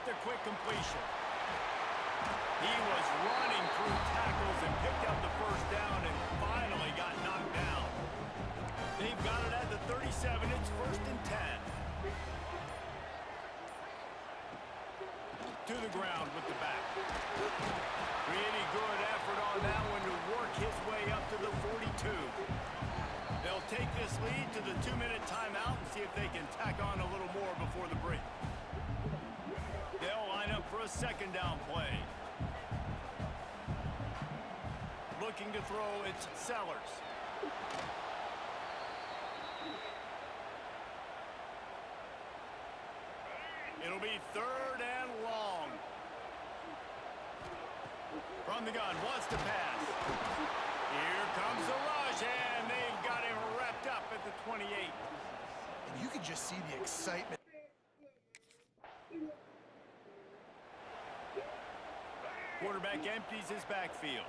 the quick completion. He was running through tackles and picked up the first down and finally got knocked down. They've got it at the 37. It's 1st and 10. To the ground with the back. Really good effort on that one to work his way up to the 42. They'll take this lead to the 2-minute timeout and see if they can tack on a little more before the break. They'll line up for a 2nd down play. Looking to throw, it's Sellers. It'll be 3rd and long. From the gun, wants to pass. Here comes the rush, and they've got him wrapped up at the 28. And you can just see the excitement. Quarterback empties his backfield.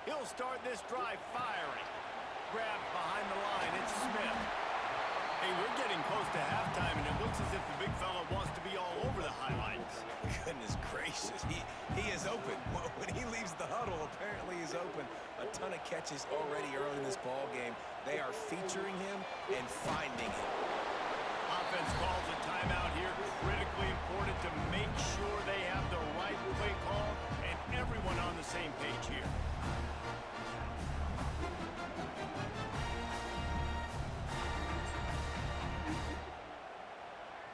He'll start this drive firing. Grabbed behind the line, it's Smith. Hey, we're getting close to halftime, and it looks as if the big fella wants to be all over the highlights. Goodness gracious, he is open. When he leaves the huddle, apparently he's open. A ton of catches already early in this ball game. They are featuring him and finding him. Offense calls a timeout here. Critically important to make sure they have the right play call and everyone on the same page here.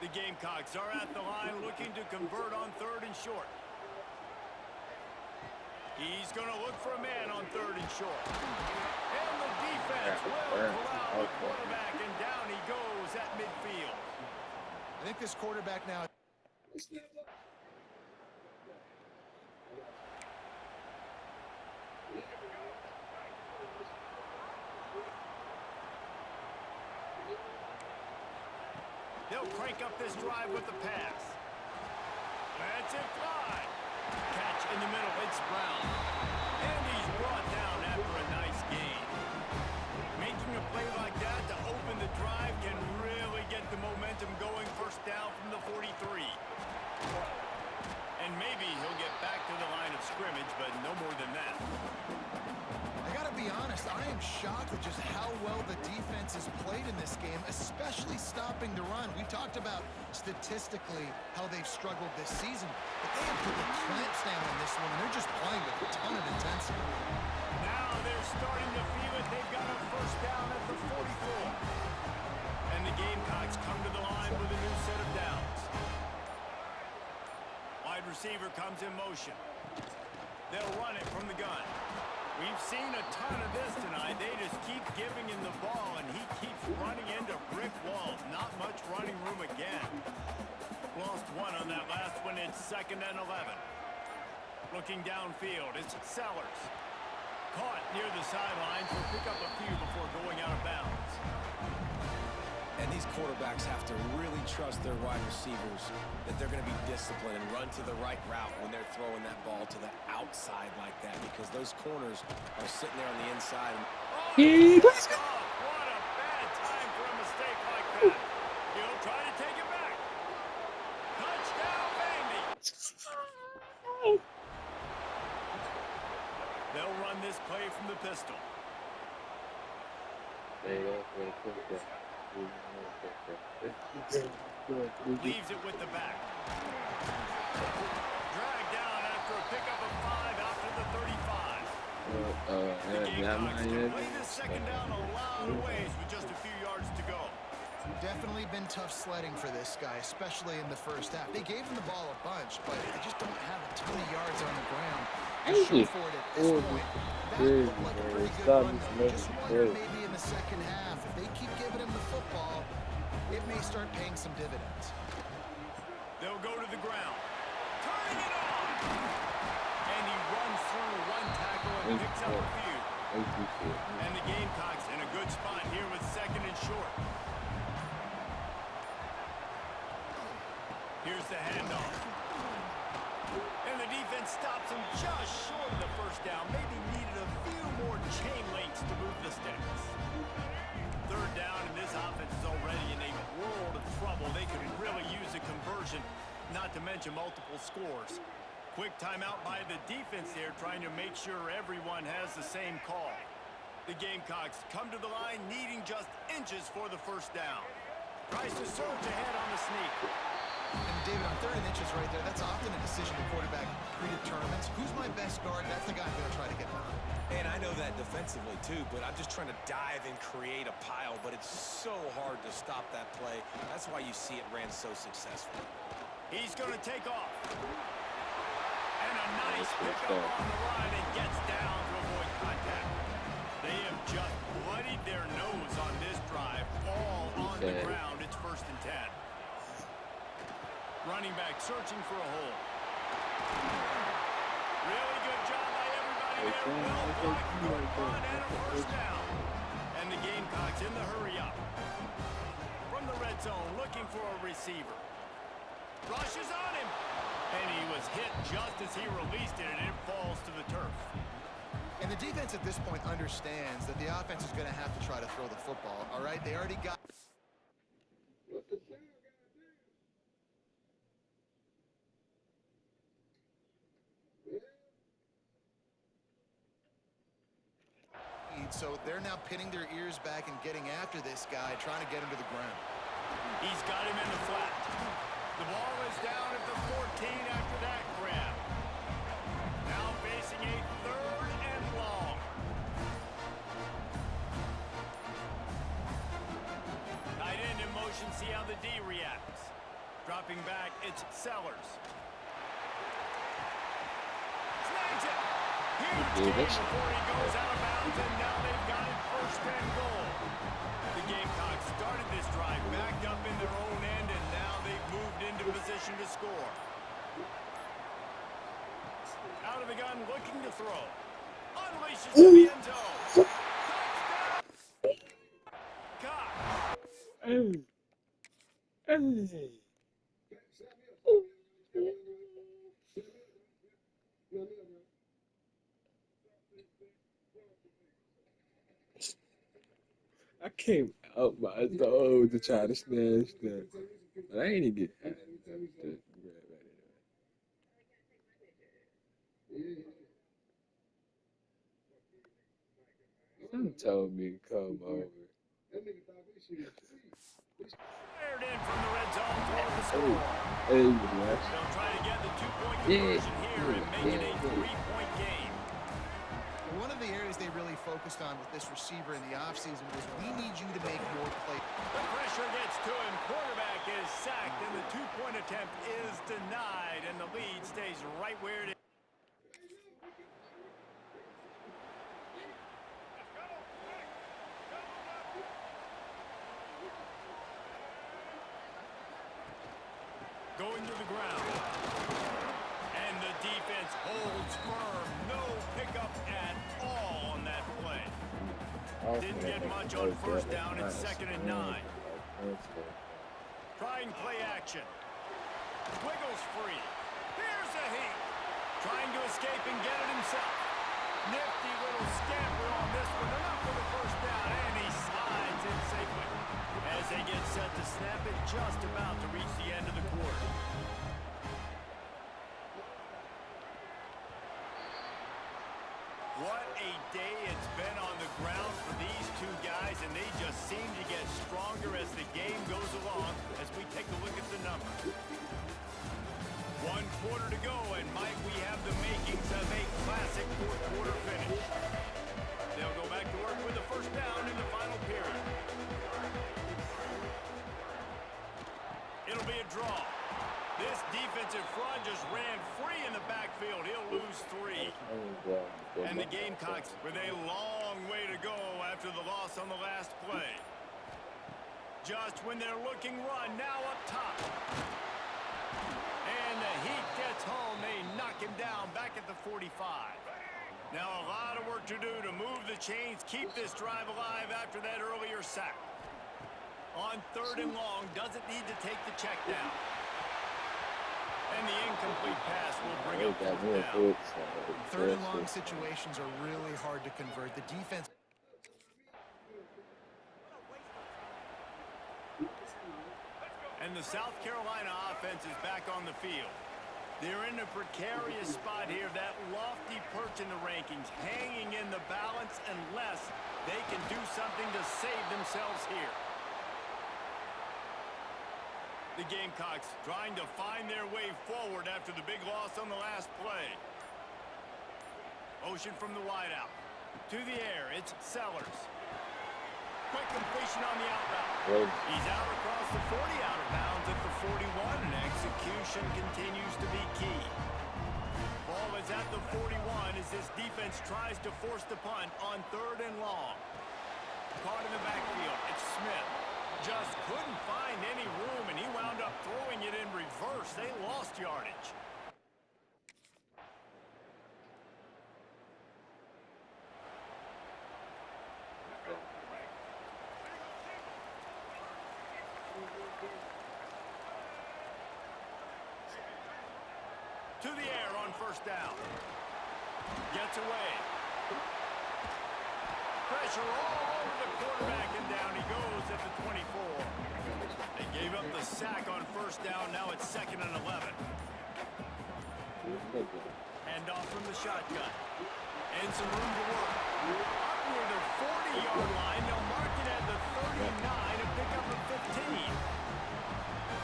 The Gamecocks are at the line looking to convert on 3rd and short. He's going to look for a man on 3rd and short. And the defense will corral the quarterback, and down he goes at midfield. I think this quarterback now. They'll crank up this drive with the pass. That's it, fly. Catch in the middle, it's Brown. And he's brought down after a nice gain. Making a play like that to open the drive can really get the momentum going. 1st down from the 43. And maybe he'll get back to the line of scrimmage, but no more than that. I gotta be honest, I am shocked at just how well the defense has played in this game, especially stopping the run. We talked about statistically how they've struggled this season, but they have put the clamps down on this one, and they're just playing with a ton of intensity. Now they're starting to feel it. They've got a 1st down at the 44. And the Gamecocks come to the line with a new set of downs. Wide receiver comes in motion. They'll run it from the gun. We've seen a ton of this tonight. They just keep giving him the ball, and he keeps running into brick walls. Not much running room again. Lost one on that last one. It's 2nd and 11. Looking downfield, it's Sellers. Caught near the sidelines. Will pick up a few before going out of bounds. And these quarterbacks have to really trust their wide receivers that they're going to be disciplined and run to the right route when they're throwing that ball to the outside like that, because those corners are sitting there on the inside. What a bad time for a mistake like that. He'll try to take it back. Touchdown, Vandy. They'll run this play from the pistol. Leaves it with the back. Dragged down after a pickup of 5 out to the 35. The Gamecocks can play this 2nd down a lot of ways with just a few yards to go. Definitely been tough sledding for this guy, especially in the 1st half. They gave him the ball a bunch, but they just don't have a ton of yards on the ground to show for it at this point. That looked like a pretty good run. Just wonder maybe in the 2nd half, if they keep giving him the football, it may start paying some dividends. They'll go to the ground. Turning it on! And he runs through one tackle and picks up a few. And the Gamecocks in a good spot here with 2nd and short. Here's the handoff. And the defense stops him just short of the first down. Maybe needed a few more chain links to move the sticks. Third down, and this offense is already in a world of trouble. They could really use a conversion, not to mention multiple scores. Quick timeout by the defense there, trying to make sure everyone has the same call. The Gamecocks come to the line needing just inches for the first down. Tries to surge ahead on the sneak. And David, on 3rd and inches right there, that's often a decision the quarterback predetermines. Who's my best guard? That's the guy I'm going to try to get behind. And I know that defensively too, but I'm just trying to dive and create a pile, but it's so hard to stop that play. That's why you see it ran so successfully. He's going to take off. And a nice pickup on the line and gets down to avoid contact. They have just bloodied their nose on this drive, all on the ground. It's 1st and 10. Running back searching for a hole. Really good job by everybody there. Well blocked, good run, and a first down. And the Gamecocks in the hurry up. From the red zone, looking for a receiver. Rushes on him. And he was hit just as he released it, and it falls to the turf. And the defense at this point understands that the offense is going to have to try to throw the football, all right? They already got... So they're now pinning their ears back and getting after this guy, trying to get him to the ground. He's got him in the flat. The ball is down at the 14 after that grab. Now facing a 3rd and long. Tight end in motion, see how the D reacts. Dropping back, it's Sellers. Snags it. Huge gain before he goes out of bounds, and now they've got it 1st and goal. The Gamecocks started this drive backed up in their own end, and now they've moved into position to score. Out of the gun, looking to throw. Unleashes to the end zone. Touchdown! I came out my door to try to snatch that, but I ain't even get that. Some told me to come over. Fired in from the red zone toward the score. Hey, They'll try to get the 2-point conversion here and make it a 3-point game. One of the areas they really focused on with this receiver in the offseason was we need you to make more plays. The pressure gets to him. Quarterback is sacked, and the 2-point attempt is denied, and the lead stays right where it is. Going to the ground. And the defense holds firm. No pickup at all on that play. Didn't get much on 1st down. It's 2nd and 9. Trying play action. Wiggles free. Here's a heat. Trying to escape and get it himself. Nifty little scamper on this one. Enough for the 1st down, and he slides in safely. As they get set to snap it, just about to reach the end of the quarter. What a day it's been on the ground for these two guys, and they just seem to get stronger as the game goes along as we take a look at the numbers. 1 quarter to go, and Mike, we have the makings of a classic 4th quarter finish. They'll go back to work with the 1st down in the final period. It'll be a draw. This defensive front just ran free in the backfield. He'll lose 3. And the Gamecocks with a long way to go after the loss on the last play. Just when they're looking run, now up top. And the Heat gets home. They knock him down back at the 45. Now a lot of work to do to move the chains, keep this drive alive after that earlier sack. On 3rd and long, doesn't need to take the check down. And the incomplete pass will bring They up got fourth me a down. foot, so Third and that long shit. situations are really hard to convert. The defense. And the South Carolina offense is back on the field. They're in a precarious spot here, that lofty perch in the rankings, hanging in the balance unless they can do something to save themselves here. The Gamecocks trying to find their way forward after the big loss on the last play. Motion from the wideout. To the air, it's Sellers. Quick completion on the outbound. Well, He's out across the 40, out of bounds at the 41, and execution continues to be key. Ball is at the 41 as this defense tries to force the punt on 3rd and long. Caught in the backfield, it's Smith. Just couldn't find any room, and he wound up throwing it in reverse. They lost yardage. To the air on 1st down. Gets away. Pressure all over the quarterback, and down he goes at the 24. They gave up the sack on 1st down. Now it's 2nd and 11. Hand off from the shotgun. And some room to work. Up near the 40-yard line. They'll mark it at the 39 and pick up a 15.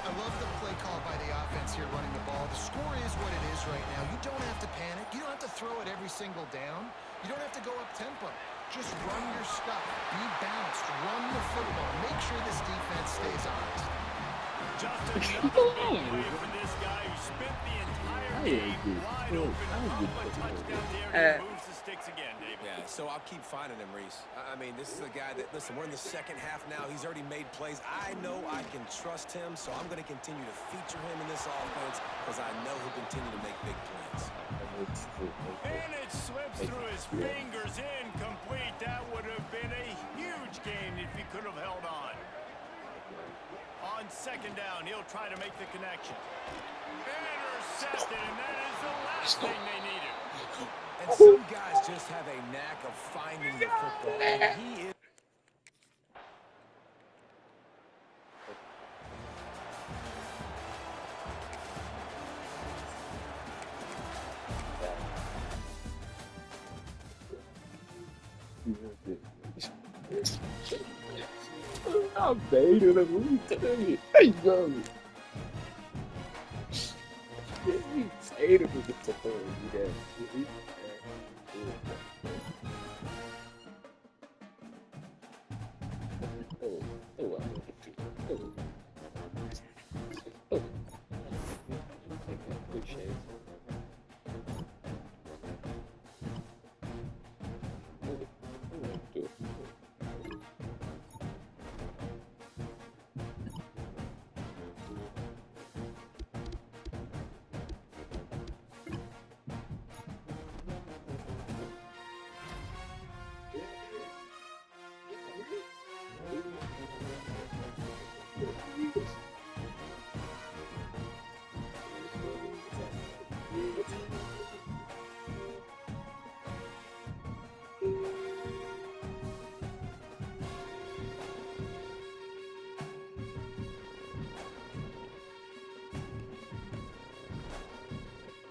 I love the play call by the offense here running the ball. The score is what it is right now. You don't have to panic. You don't have to throw it every single down. You don't have to go up tempo. Just run your stuff. Be balanced. Run the football. Make sure this defense stays honest. Just another big play for this guy who spent the entire game wide open. Up a touchdown there. He moves the sticks again, David. Yeah, so I'll keep finding him, Reese. I mean, this is a guy that, listen, we're in the second half now. He's already made plays. I know I can trust him, so I'm going to continue to feature him in this offense because I know he'll continue to make big plays. And it slips through his fingers, incomplete. That would have been a huge gain if he could have held on. On 2nd down, he'll try to make the connection. Intercepted, and that is the last thing they needed. And some guys just have a knack of finding the football, and he is. I'm baiting the movie. There you go. He's hated with the support.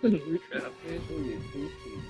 We trying to finish with your PC.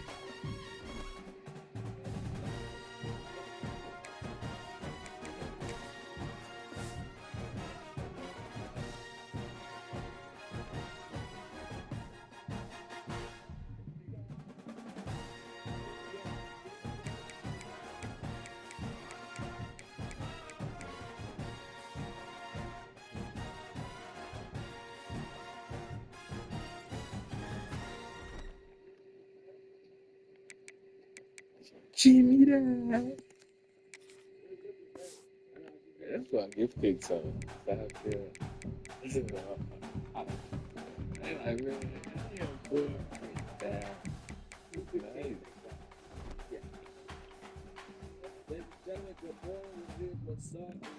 Jimmy that. That's why I get picked on. I like, man, I am good. Nice. Ladies and gentlemen, good morning. What's up?